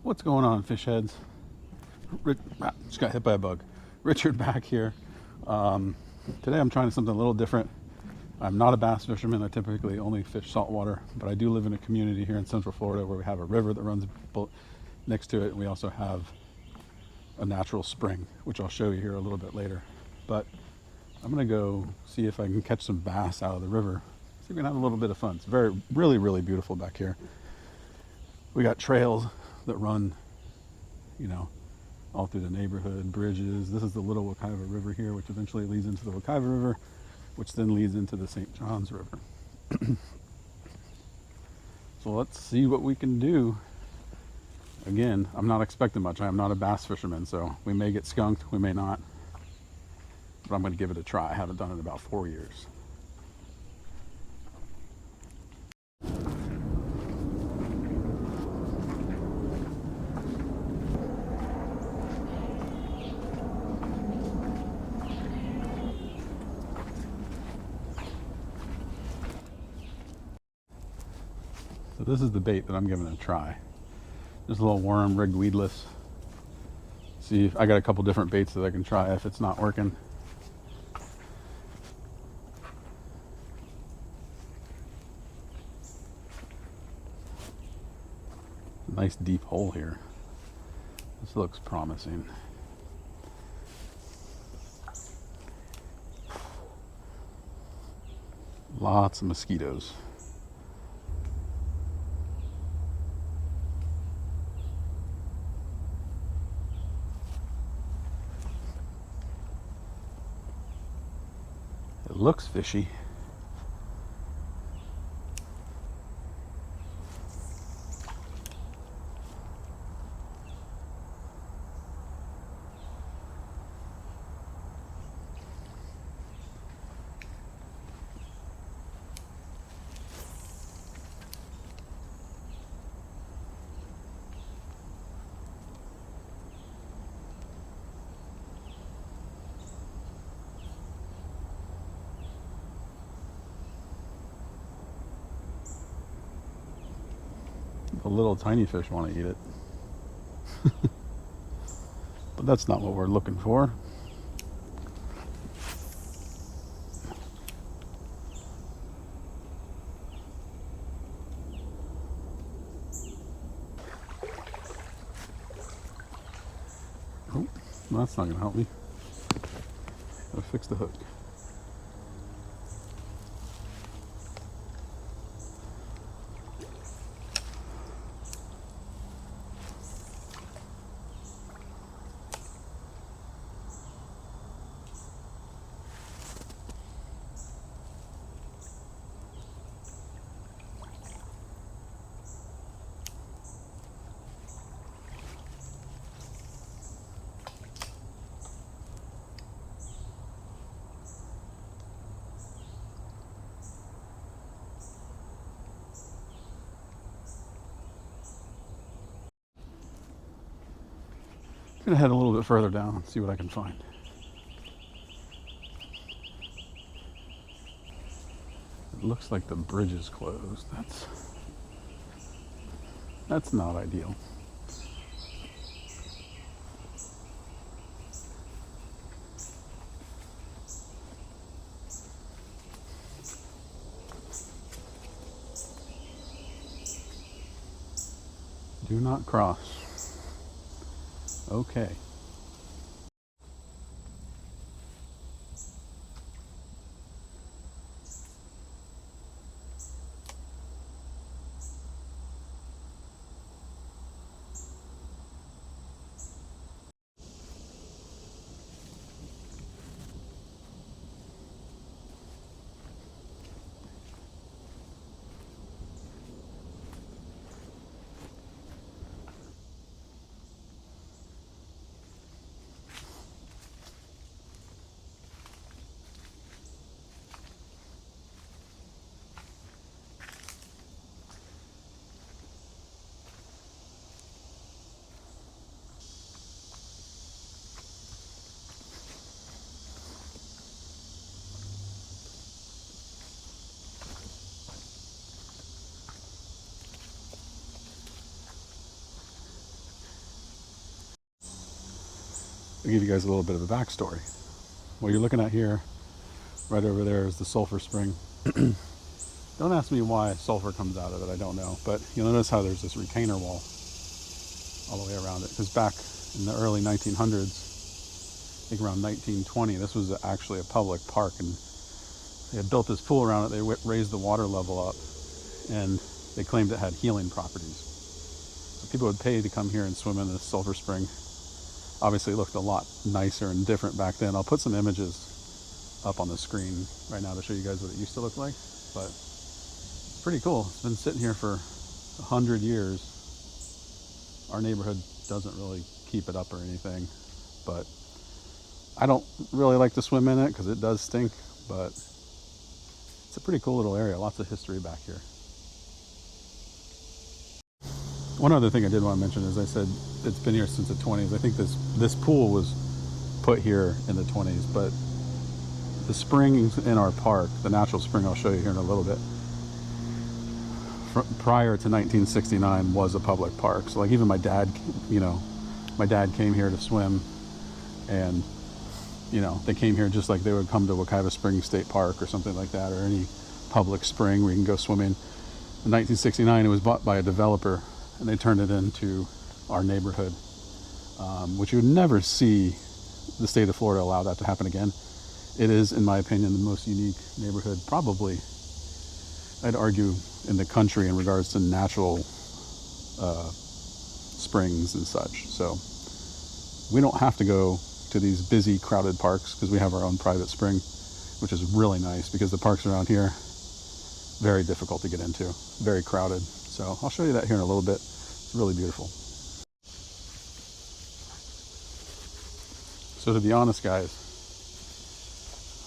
What's going on, fish heads? Just got hit by a bug. Richard back here. Today I'm trying something a little different. I'm not a bass fisherman. I typically only fish saltwater, but I do live in a community here in Central Florida where we have a river that runs next to it. And we also have a natural spring, which I'll show you here a little bit later. But I'm gonna go see if I can catch some bass out of the river. See if we can have a little bit of fun. It's really beautiful back here. We got trails that run, all through the neighborhood, bridges. This is the Little Wekiva River here, which eventually leads into the Wekiva River, which then leads into the St. Johns River. So let's see what we can do. Again, I'm not expecting much. I am not a bass fisherman, so we may get skunked, we may not. But I'm going to give it a try. I haven't done it in about 4 years. So this is the bait that I'm giving it a try. Just a little worm, rigged weedless. See if I got a couple different baits that I can try if it's not working. Nice deep hole here. This looks promising. Lots of mosquitoes. It looks fishy. The little tiny fish want to eat it. But that's not what we're looking for. Oh, that's not going to help me. Gotta fix the hook. I'm gonna head a little bit further down and see what I can find. It looks like the bridge is closed. That's not ideal. Do not cross. Okay. I'll give you guys a little bit of a backstory. What you're looking at here, right over there, is the sulfur spring. Don't ask me why sulfur comes out of it, I don't know. But you'll notice how there's this retainer wall all the way around it. Because back in the early 1900s, I think around 1920, this was actually a public park. And they had built this pool around it. They raised the water level up. And they claimed it had healing properties. So people would pay to come here and swim in this sulfur spring. Obviously it looked a lot nicer and different back then. I'll put some images up on the screen right now to show you guys what it used to look like. But it's pretty cool. It's been sitting here for 100 years. Our neighborhood doesn't really keep it up or anything, but I don't really like to swim in it because it does stink, but it's a pretty cool little area. Lots of history back here. One other thing I did want to mention is I said it's been here since the 20s. I think this pool was put here in the 20s, but the springs in our park, the natural spring I'll show you here in a little bit, prior to 1969 was a public park. So like even my dad, my dad came here to swim, and they came here just like they would come to Wekiva Springs State Park or something like that, or any public spring where you can go swimming. In 1969 it was bought by a developer, and they turned it into our neighborhood, which you would never see the state of Florida allow that to happen again. It is, in my opinion, the most unique neighborhood, probably, I'd argue, in the country in regards to natural springs and such. So we don't have to go to these busy, crowded parks because we have our own private spring, which is really nice because the parks around here, very difficult to get into, very crowded. So I'll show you that here in a little bit. It's really beautiful. So to be honest, guys,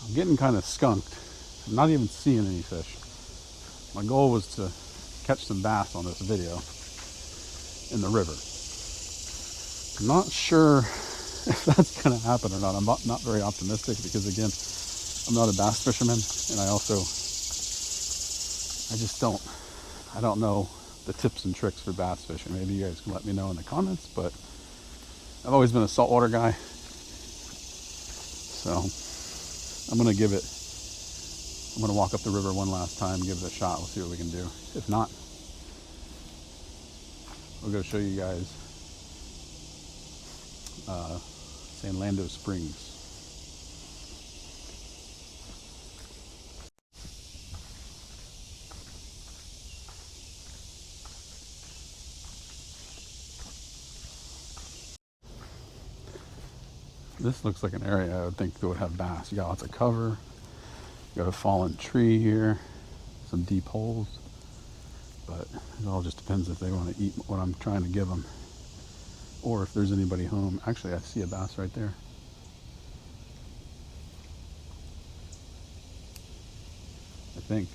I'm getting kind of skunked. I'm not even seeing any fish. My goal was to catch some bass on this video in the river. I'm not sure if that's going to happen or not. I'm not very optimistic because, again, I'm not a bass fisherman, and I don't know the tips and tricks for bass fishing. Maybe you guys can let me know in the comments, but I've always been a saltwater guy, so I'm going to walk up the river one last time, give it a shot. We'll see what we can do. If not, we'll go show you guys San Lando Springs. This looks like an area I would think that would have bass. You got lots of cover. You got a fallen tree here, some deep holes, but it all just depends if they want to eat what I'm trying to give them, or if there's anybody home. Actually, I see a bass right there. I think.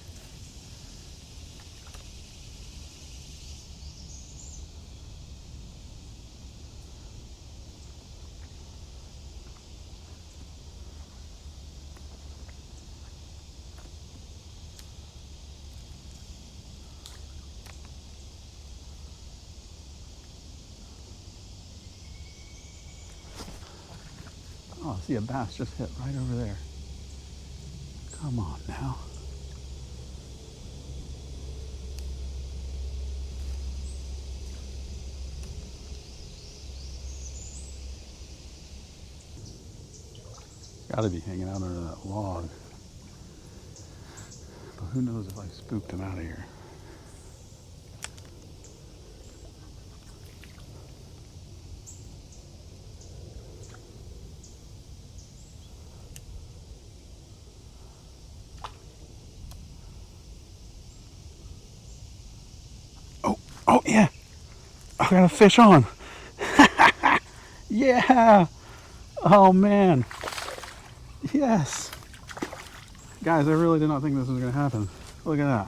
Oh, I see a bass just hit right over there. Come on now. Gotta be hanging out under that log. But who knows if I spooked him out of here. Oh yeah, I got a fish on. Yeah. Oh man. Yes. Guys, I really did not think this was going to happen. Look at that.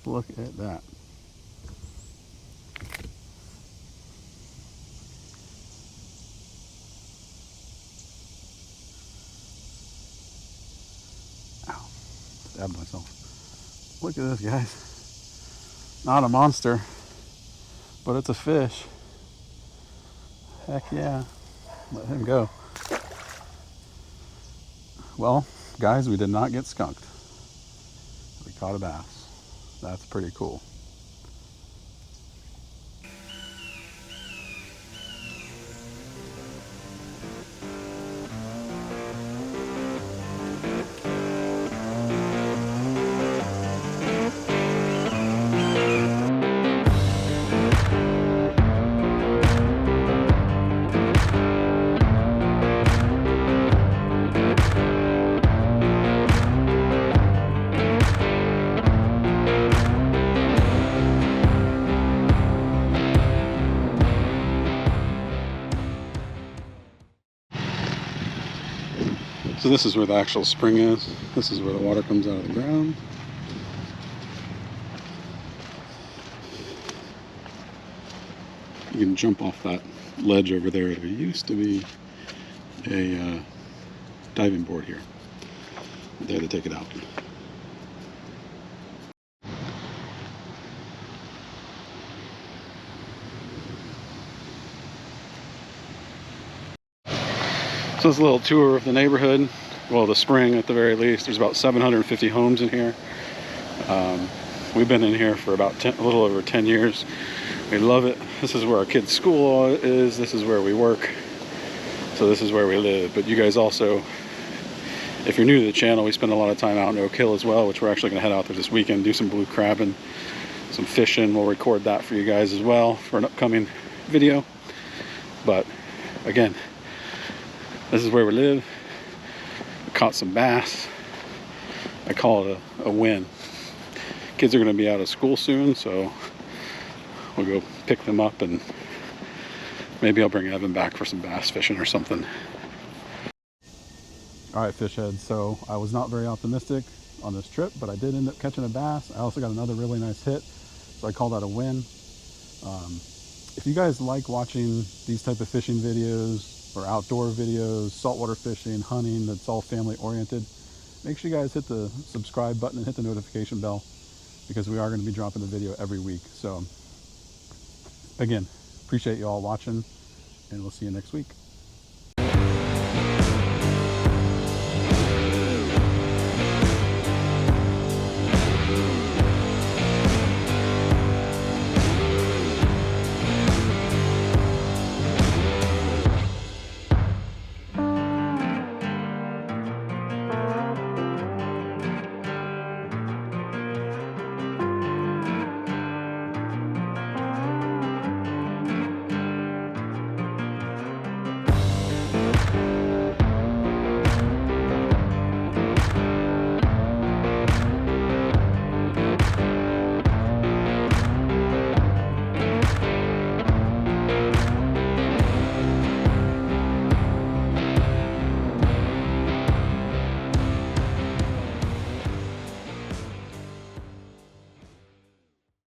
Look at that. Ow. Stabbed myself. Look at this, guys. Not a monster, but it's a fish. Heck yeah. Let him go. Well, guys, we did not get skunked. We caught a bass. That's pretty cool. So this is where the actual spring is. This is where the water comes out of the ground. You can jump off that ledge over there. There used to be a diving board here. They had to take it out. So this is a little tour of the neighborhood. Well, the spring at the very least. There's about 750 homes in here. We've been in here for about a little over 10 years. We love it. This is where our kids' school is. This is where we work. So this is where we live. But you guys also, if you're new to the channel, we spend a lot of time out in Oak Hill as well, which we're actually going to head out there this weekend, do some blue crabbing, some fishing. We'll record that for you guys as well for an upcoming video. But again, this is where we live. We caught some bass. I call it a win. Kids are going to be out of school soon, so we'll go pick them up and maybe I'll bring Evan back for some bass fishing or something. All right, fish heads. So I was not very optimistic on this trip, but I did end up catching a bass. I also got another really nice hit, so I call that a win. If you guys like watching these type of fishing videos or outdoor videos, saltwater fishing, hunting, that's all family oriented, make sure you guys hit the subscribe button and hit the notification bell, because we are going to be dropping a video every week. So again, appreciate you all watching, and we'll see you next week.